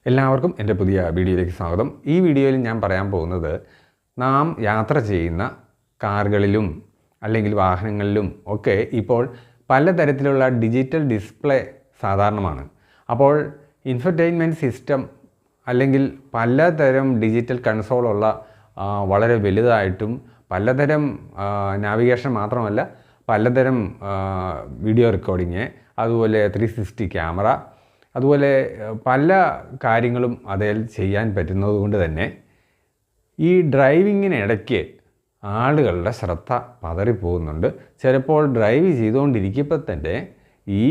എല്ലാവർക്കും എൻ്റെ പുതിയ വീഡിയോയിലേക്ക് സ്വാഗതം. ഈ വീഡിയോയിൽ ഞാൻ പറയാൻ പോകുന്നത് നാം യാത്ര ചെയ്യുന്ന കാറുകളിലും അല്ലെങ്കിൽ വാഹനങ്ങളിലും ഒക്കെ ഇപ്പോൾ പലതരത്തിലുള്ള ഡിജിറ്റൽ ഡിസ്പ്ലേ സാധാരണമാണ്. അപ്പോൾ ഇൻഫർടൈൻമെൻറ്റ് സിസ്റ്റം അല്ലെങ്കിൽ പലതരം ഡിജിറ്റൽ കൺസോളുള്ള വളരെ വലുതായിട്ടും പലതരം നാവിഗേഷൻ മാത്രമല്ല പലതരം വീഡിയോ റെക്കോർഡിങ്, അതുപോലെ 360 ക്യാമറ, അതുപോലെ പല കാര്യങ്ങളും അതിൽ ചെയ്യാൻ പറ്റുന്നത് കൊണ്ട് തന്നെ ഈ ഡ്രൈവിങ്ങിനിടയ്ക്ക് ആളുകളുടെ ശ്രദ്ധ പതറിപ്പോകുന്നുണ്ട്. ചിലപ്പോൾ ഡ്രൈവ് ചെയ്തുകൊണ്ടിരിക്കുമ്പോൾ തന്നെ ഈ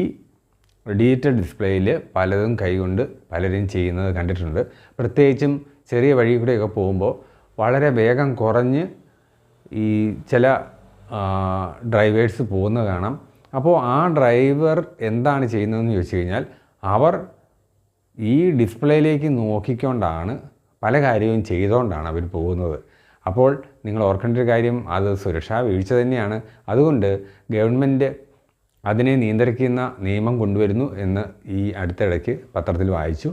ഡിജിറ്റൽ ഡിസ്പ്ലേയിൽ പലതും കൈകൊണ്ട് പലരും ചെയ്യുന്നത് കണ്ടിട്ടുണ്ട്. പ്രത്യേകിച്ചും ചെറിയ വഴി കൂടെയൊക്കെ പോകുമ്പോൾ വളരെ വേഗം കുറഞ്ഞ് ഈ ചില ഡ്രൈവേഴ്സ് പോകുന്നത് കാണാം. അപ്പോൾ ആ ഡ്രൈവർ എന്താണ് ചെയ്യുന്നതെന്ന് ചോദിച്ചു കഴിഞ്ഞാൽ അവർ ഈ ഡിസ്പ്ലേയിലേക്ക് നോക്കിക്കൊണ്ടാണ് പല കാര്യവും ചെയ്തുകൊണ്ടാണ് അവർ പോകുന്നത്. അപ്പോൾ നിങ്ങൾ ഓർക്കേണ്ട ഒരു കാര്യം, അത് സുരക്ഷാ വീഴ്ച തന്നെയാണ്. അതുകൊണ്ട് ഗവൺമെൻറ് അതിനെ നിയന്ത്രിക്കുന്ന നിയമം കൊണ്ടുവരുന്നു എന്ന് ഈ അടുത്തിടയ്ക്ക് പത്രത്തിൽ വായിച്ചു.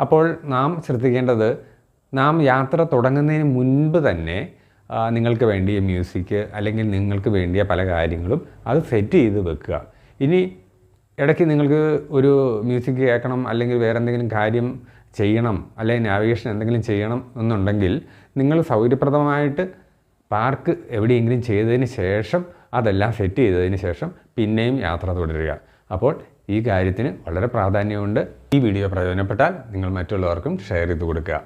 അപ്പോൾ നാം ശ്രദ്ധിക്കേണ്ടത്, നാം യാത്ര തുടങ്ങുന്നതിന് മുൻപ് തന്നെ നിങ്ങൾക്ക് വേണ്ടിയ മ്യൂസിക് അല്ലെങ്കിൽ നിങ്ങൾക്ക് വേണ്ടിയ പല കാര്യങ്ങളും അത് സെറ്റ് ചെയ്ത് വെക്കുക. ഇനി ഇടയ്ക്ക് നിങ്ങൾക്ക് ഒരു മ്യൂസിക് കേൾക്കണം അല്ലെങ്കിൽ വേറെ എന്തെങ്കിലും കാര്യം ചെയ്യണം അല്ലെങ്കിൽ നാവിഗേഷൻ എന്തെങ്കിലും ചെയ്യണം എന്നുണ്ടെങ്കിൽ നിങ്ങൾ സൗകര്യപ്രദമായിട്ട് പാർക്ക് എവിടെയെങ്കിലും ചെയ്തതിന് ശേഷം അതെല്ലാം സെറ്റ് ചെയ്തതിന് ശേഷം പിന്നെയും യാത്ര തുടരുക. അപ്പോൾ ഈ കാര്യത്തിന് വളരെ പ്രാധാന്യമുണ്ട്. ഈ വീഡിയോ പ്രയോജനപ്പെട്ടാൽ നിങ്ങൾ മറ്റുള്ളവർക്കും ഷെയർ ചെയ്ത് കൊടുക്കുക.